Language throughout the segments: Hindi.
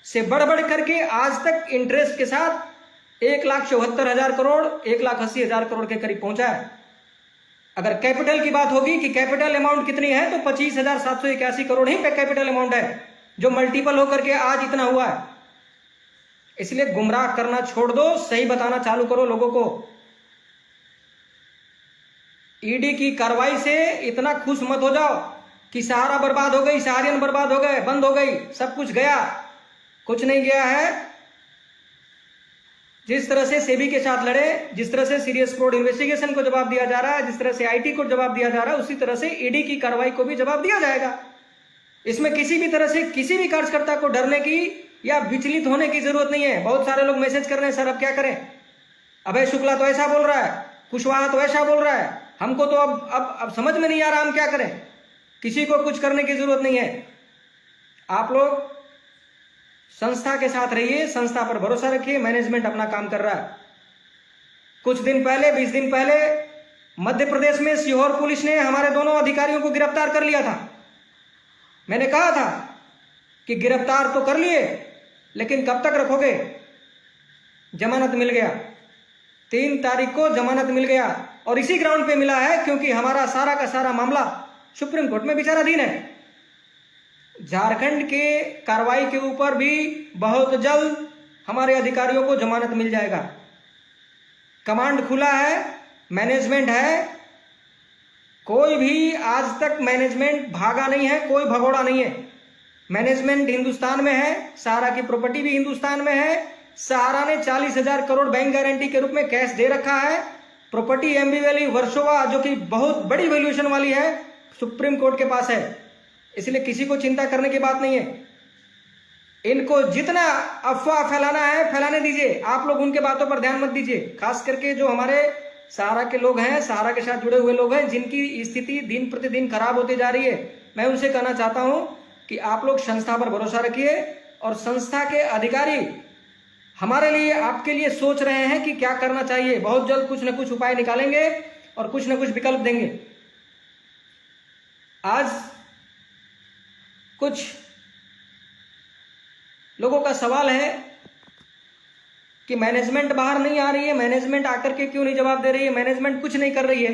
से बढ़ बढ़ करके आज तक इंटरेस्ट के साथ 1,74,000 करोड़, 1,80,000 करोड़ के करीब पहुंचा है। अगर कैपिटल की बात होगी कि कैपिटल अमाउंट कितनी है, तो 25,781 करोड़ ही कैपिटल अमाउंट है, जो मल्टीपल होकर के आज इतना हुआ है। इसलिए गुमराह करना छोड़ दो, सही बताना चालू करो लोगों को। ईडी की कार्रवाई से इतना खुश मत हो जाओ कि सहारा बर्बाद हो गई, सहारियन बर्बाद हो गए, बंद हो गई, सब कुछ गया। कुछ नहीं गया है। जिस तरह से सेबी के साथ लड़े, जिस तरह से सीरियस फ्रॉड इन्वेस्टिगेशन को जवाब दिया जा रहा है, जिस तरह से आईटी को जवाब दिया जा रहा है, उसी तरह से ईडी की कार्रवाई को भी जवाब दिया जाएगा। इसमें किसी भी तरह से किसी भी कार्यकर्ता को डरने की या विचलित होने की जरूरत नहीं है। बहुत सारे लोग मैसेज कर रहे हैं, सर अब क्या करें, अभय शुक्ला तो ऐसा बोल रहा है, कुशवाहा तो ऐसा बोल रहा है, हमको तो अब समझ में नहीं आ रहा हम क्या करें। किसी को कुछ करने की जरूरत नहीं है। आप लोग संस्था के साथ रहिए, संस्था पर भरोसा रखिए, मैनेजमेंट अपना काम कर रहा है। कुछ दिन पहले, 20 दिन पहले मध्य प्रदेश में सीहोर पुलिस ने हमारे दोनों अधिकारियों को गिरफ्तार कर लिया था। मैंने कहा था कि गिरफ्तार तो कर लिए, लेकिन कब तक रखोगे। जमानत मिल गया, 3 तारीख को जमानत मिल गया, और इसी ग्राउंड पे मिला है क्योंकि हमारा सारा का सारा मामला सुप्रीम कोर्ट में विचाराधीन है। झारखंड के कार्रवाई के ऊपर भी बहुत जल्द हमारे अधिकारियों को जमानत मिल जाएगा। कमांड खुला है, मैनेजमेंट है। कोई भी आज तक मैनेजमेंट भागा नहीं है, कोई भगोड़ा नहीं है। मैनेजमेंट हिंदुस्तान में है, सहारा की प्रॉपर्टी भी हिंदुस्तान में है। सहारा ने 40,000 करोड़ बैंक गारंटी के रूप में कैश दे रखा है। प्रॉपर्टी एमबी वैली वर्सोवा, जो कि बहुत बड़ी वैल्यूएशन वाली है, सुप्रीम कोर्ट के पास है। इसलिए किसी को चिंता करने की बात नहीं है। इनको जितना अफवाह फैलाना है फैलाने दीजिए, आप लोग उनके बातों पर ध्यान मत दीजिए। खास करके जो हमारे सहारा के लोग हैं, सहारा के साथ जुड़े हुए लोग हैं, जिनकी स्थिति दिन प्रतिदिन खराब होती जा रही है, मैं उनसे कहना चाहता हूं कि आप लोग संस्था पर भरोसा रखिए, और संस्था के अधिकारी हमारे लिए, आपके लिए सोच रहे हैं कि क्या करना चाहिए। बहुत जल्द कुछ न कुछ उपाय निकालेंगे और कुछ न कुछ विकल्प देंगे। आज कुछ लोगों का सवाल है कि मैनेजमेंट बाहर नहीं आ रही है, मैनेजमेंट आकर के क्यों नहीं जवाब दे रही है, मैनेजमेंट कुछ नहीं कर रही है।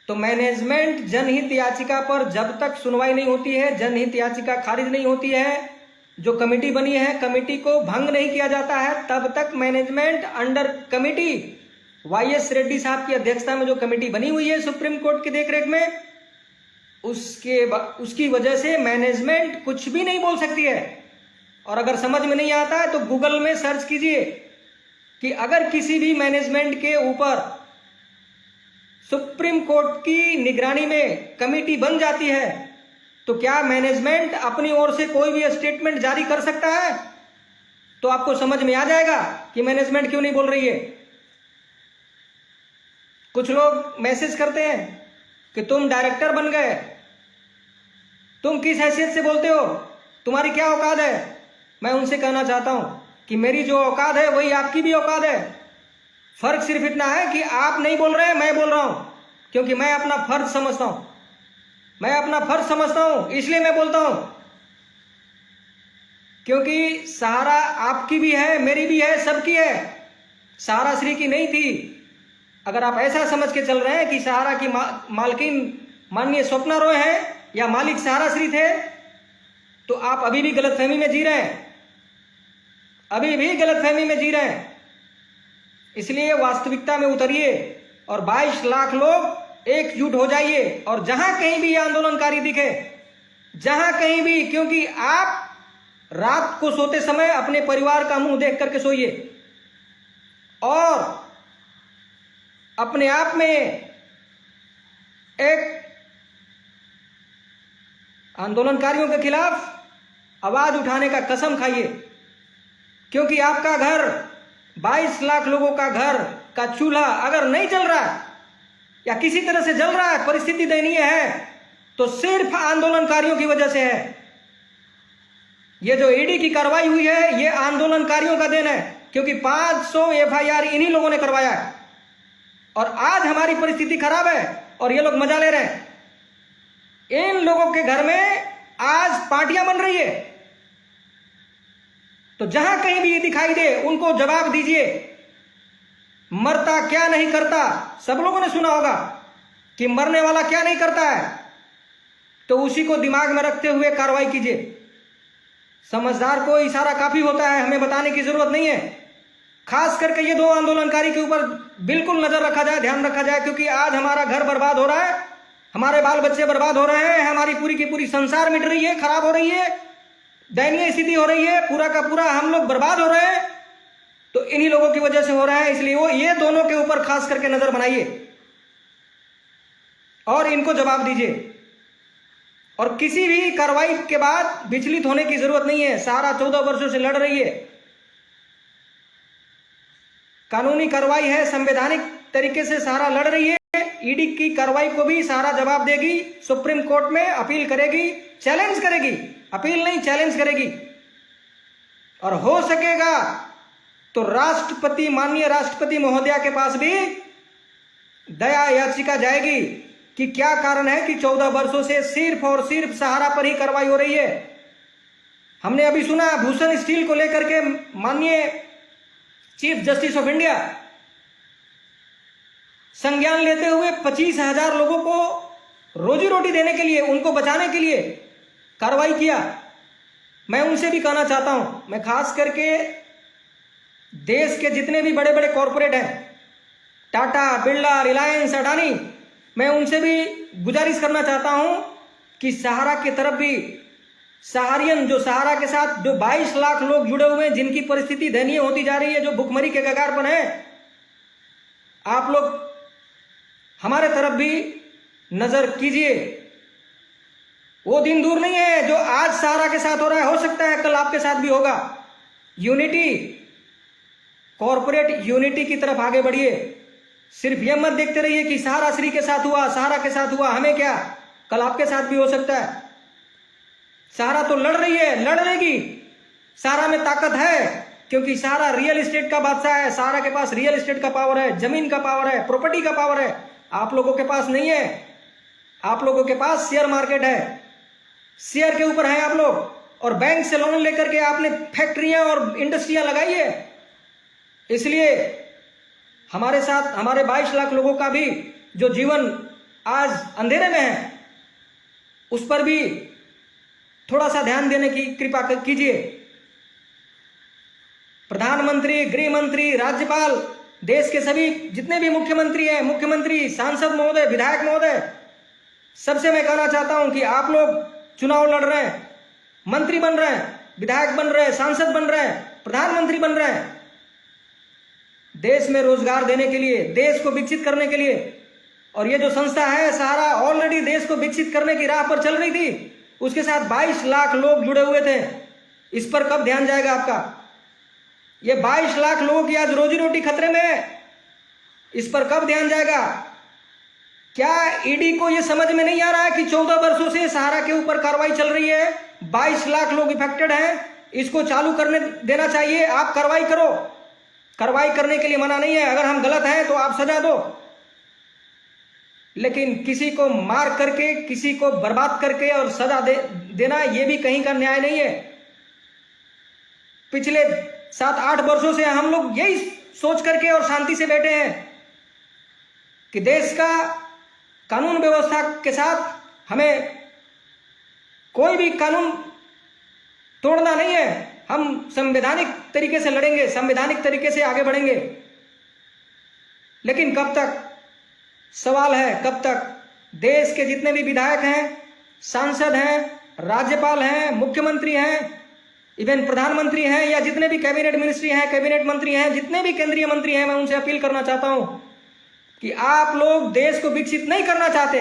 तो मैनेजमेंट जनहित याचिका पर जब तक सुनवाई नहीं होती है, जनहित याचिका खारिज नहीं होती है, जो कमेटी बनी है कमेटी को भंग नहीं किया जाता है, तब तक management under committee YS Reddy साहब की अध्यक्षता में जो कमेटी बनी हुई है सुप्रीम कोर्ट की देखरेख में, उसकी वजह से मैनेजमेंट कुछ भी नहीं बोल सकती है। और अगर समझ में नहीं आता है तो गूगल में सर्च कीजिए कि अगर किसी भी मैनेजमेंट के ऊपर सुप्रीम कोर्ट की निगरानी में कमेटी बन जाती है तो क्या मैनेजमेंट अपनी ओर से कोई भी स्टेटमेंट जारी कर सकता है। तो आपको समझ में आ जाएगा कि मैनेजमेंट क्यों नहीं बोल रही है। कुछ लोग मैसेज करते हैं कि तुम डायरेक्टर बन गए, तुम किस हैसियत से बोलते हो, तुम्हारी क्या औकात है। मैं उनसे कहना चाहता हूं कि मेरी जो औकात है वही आपकी भी औकात है। फर्क सिर्फ इतना है कि आप नहीं बोल रहे हैं, मैं बोल रहा हूं, क्योंकि मैं अपना फर्ज समझता हूं। मैं अपना फर्ज समझता हूं, इसलिए मैं बोलता हूं, क्योंकि सहारा आपकी भी है, मेरी भी है, सबकी है। सहारा श्री की नहीं थी। अगर आप ऐसा समझ के चल रहे हैं कि सहारा की मालकिन माननीय स्वप्ना रॉय है या मालिक सहारा श्री थे, तो आप अभी भी गलतफहमी में जी रहे हैं, अभी भी गलतफहमी में जी रहे हैं। इसलिए वास्तविकता में उतरिए और 22 लाख लोग एकजुट हो जाइए, और जहां कहीं भी ये आंदोलनकारी दिखे, जहां कहीं भी, क्योंकि आप रात को सोते समय अपने परिवार का मुंह देख करके सोइए, और अपने आप में एक आंदोलनकारियों के खिलाफ आवाज उठाने का कसम खाइए, क्योंकि आपका घर, 22 लाख लोगों का घर का चूल्हा अगर नहीं जल रहा है या किसी तरह से जल रहा है, परिस्थिति दयनीय है, तो सिर्फ आंदोलनकारियों की वजह से है। ये जो ईडी की कार्रवाई हुई है, ये आंदोलनकारियों का देन है, क्योंकि 500 एफआईआर इन्हीं लोगों ने करवाया है। और आज हमारी परिस्थिति खराब है और ये लोग मजा ले रहे हैं। इन लोगों के घर में आज पार्टियां बन रही है, तो जहां कहीं भी ये दिखाई दे उनको जवाब दीजिए। मरता क्या नहीं करता, सब लोगों ने सुना होगा कि मरने वाला क्या नहीं करता है, तो उसी को दिमाग में रखते हुए कार्रवाई कीजिए। समझदार को इशारा काफी होता है, हमें बताने की जरूरत नहीं है। खास करके ये दो आंदोलनकारी के ऊपर बिल्कुल नजर रखा जाए, ध्यान रखा जाए, क्योंकि आज हमारा घर बर्बाद हो रहा है, हमारे बाल बच्चे बर्बाद हो रहे हैं, हमारी पूरी की पूरी संसार मिट रही है, खराब हो रही है, दयनीय स्थिति हो रही है, पूरा का पूरा हम लोग बर्बाद हो रहे हैं। तो इन्हीं लोगों की वजह से हो रहा है, इसलिए वो ये दोनों के ऊपर खास करके नजर बनाइए और इनको जवाब दीजिए। और किसी भी कार्रवाई के बाद विचलित होने की जरूरत नहीं है। सहारा 14 वर्षों से लड़ रही है, कानूनी कार्रवाई है, संवैधानिक तरीके से सहारा लड़ रही है। ईडी की कार्रवाई को भी सहारा जवाब देगी, सुप्रीम कोर्ट में अपील करेगी, चैलेंज करेगी, अपील नहीं चैलेंज करेगी। और हो सकेगा तो राष्ट्रपति, माननीय राष्ट्रपति महोदया के पास भी दया याचिका जाएगी कि क्या कारण है कि 14 वर्षों से सिर्फ और सिर्फ सहारा पर ही कार्रवाई हो रही है। हमने अभी सुना भूषण स्टील को लेकर के माननीय चीफ जस्टिस ऑफ इंडिया संज्ञान लेते हुए 25,000 लोगों को रोजी रोटी देने के लिए, उनको बचाने के लिए कार्रवाई किया। मैं उनसे भी कहना चाहता हूं, मैं खास करके देश के जितने भी बड़े बड़े कॉरपोरेट हैं, टाटा, बिरला, रिलायंस, अडानी, मैं उनसे भी गुजारिश करना चाहता हूं कि सहारा की तरफ भी, सहारियन जो सहारा के साथ जो 22 लाख लोग जुड़े हुए हैं, जिनकी परिस्थिति दयनीय होती जा रही है, जो भुखमरी के कगार पर है, आप लोग हमारे तरफ भी नजर कीजिए। वो दिन दूर नहीं है जो आज सहारा के साथ हो रहा है, हो सकता है कल आपके साथ भी होगा। यूनिटी, कॉर्पोरेट यूनिटी की तरफ आगे बढ़िए। सिर्फ यह मत देखते रहिए कि सहारा श्री के साथ हुआ, सहारा के साथ हुआ, हमें क्या, कल आपके साथ भी हो सकता है। सहारा तो लड़ रही है, लड़ लेगी, सहारा में ताकत है, क्योंकि सहारा रियल एस्टेट का बादशाह है। सहारा के पास रियल एस्टेट का पावर है, जमीन का पावर है, प्रॉपर्टी का पावर है। आप लोगों के पास नहीं है। आप लोगों के पास शेयर मार्केट है, शेयर के ऊपर है आप लोग, और बैंक से लोन लेकर के आपने फैक्ट्रियां और इंडस्ट्रियां लगाई है। इसलिए हमारे साथ हमारे 22 लाख लोगों का भी जो जीवन आज अंधेरे में है, उस पर भी थोड़ा सा ध्यान देने की कृपा कीजिए। प्रधानमंत्री, गृह मंत्री, राज्यपाल, देश के सभी जितने भी मुख्यमंत्री हैं, मुख्यमंत्री, सांसद महोदय, विधायक महोदय, सबसे मैं कहना चाहता हूं कि आप लोग चुनाव लड़ रहे हैं, मंत्री बन रहे हैं, विधायक बन रहे हैं, सांसद बन रहे हैं, प्रधानमंत्री बन रहे हैं, देश में रोजगार देने के लिए, देश को विकसित करने के लिए। और ये जो संस्था है सहारा, ऑलरेडी देश को विकसित करने की राह पर चल रही थी, उसके साथ 22 लाख लोग जुड़े हुए थे। इस पर कब ध्यान जाएगा आपका? ये 22 लाख लोगों की आज रोजी रोटी खतरे में है, इस पर कब ध्यान जाएगा? क्या ईडी को यह समझ में नहीं आ रहा है कि 14 वर्षों से सहारा के ऊपर कार्रवाई चल रही है, 22 लाख लोग इफेक्टेड हैं, इसको चालू करने देना चाहिए। आप कार्रवाई करो, कार्रवाई करने के लिए मना नहीं है, अगर हम गलत हैं तो आप सजा दो, लेकिन किसी को मार करके, किसी को बर्बाद करके और सजा देना यह भी कहीं का न्याय नहीं है। पिछले 7-8 वर्षों से हम लोग यही सोच करके और शांति से बैठे हैं कि देश का कानून व्यवस्था के साथ हमें कोई भी कानून तोड़ना नहीं है, हम संवैधानिक तरीके से लड़ेंगे, संवैधानिक तरीके से आगे बढ़ेंगे। लेकिन कब तक, सवाल है कब तक? देश के जितने भी विधायक हैं, सांसद हैं, राज्यपाल हैं, मुख्यमंत्री हैं, इवन प्रधानमंत्री हैं, या जितने भी कैबिनेट मिनिस्ट्री हैं, कैबिनेट मंत्री हैं, जितने भी केंद्रीय मंत्री हैं, मैं उनसे अपील करना चाहता हूं कि आप लोग देश को विकसित नहीं करना चाहते।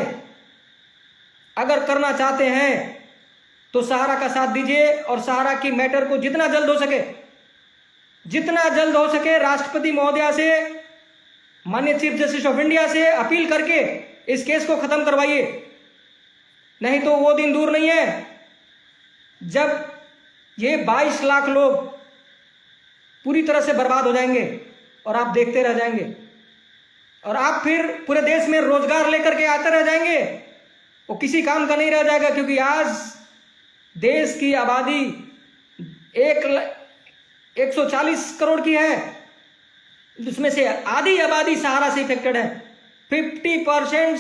अगर करना चाहते हैं तो सहारा का साथ दीजिए और सहारा की मैटर को जितना जल्द हो सके राष्ट्रपति महोदया से, माननीय चीफ जस्टिस ऑफ इंडिया से अपील करके इस केस को खत्म करवाइए। नहीं तो वो दिन दूर नहीं है जब ये 22 लाख लोग पूरी तरह से बर्बाद हो जाएंगे और आप देखते रह जाएंगे, और आप फिर पूरे देश में रोजगार लेकर के आते रह जाएंगे, वो किसी काम का नहीं रह जाएगा। क्योंकि आज देश की आबादी 140 करोड़ की है, उसमें से आधी आबादी सहारा से इफेक्टेड है। 50%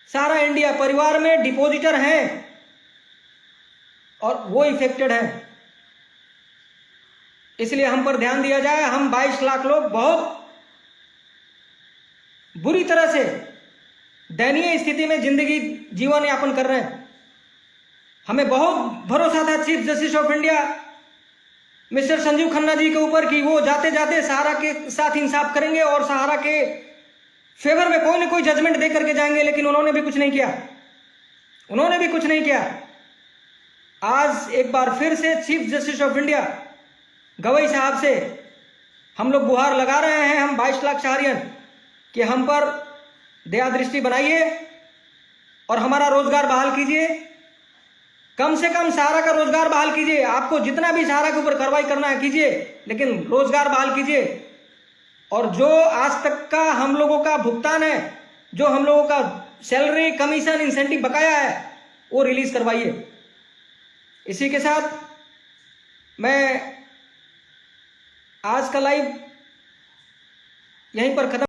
सहारा इंडिया परिवार में डिपॉजिटर हैं और वो इफेक्टेड है। इसलिए हम पर ध्यान दिया जाए। हम 22 लाख लोग बहुत बुरी तरह से दयनीय स्थिति में जिंदगी जीवन यापन कर रहे हैं। हमें बहुत भरोसा था chief justice of India mister Sanjiv Khanna ji के ऊपर कि वो जाते जाते सहारा के साथ इंसाफ करेंगे और सहारा के फेवर में कोई ना कोई जजमेंट दे करके जाएंगे, लेकिन उन्होंने भी कुछ नहीं किया। उन्होंने भी कुछ नहीं किया। आज एक बार फिर से chief justice of India Gavai साहब से हम लोग गुहार लगा रहे हैं, हम 22 लाख शहरियन, कि हम पर दया दृष्टि बनाइए और हमारा रोजगार बहाल कीजिए। कम से कम सहारा का रोजगार बहाल कीजिए। आपको जितना भी सहारा के ऊपर कार्रवाई करना है कीजिए, लेकिन रोजगार बहाल कीजिए। और जो आज तक का हम लोगों का भुगतान है, जो हम लोगों का सैलरी कमीशन इंसेंटिव बकाया है, वो रिलीज करवाइए। इसी के साथ मैं आज का लाइव यहीं पर खत्म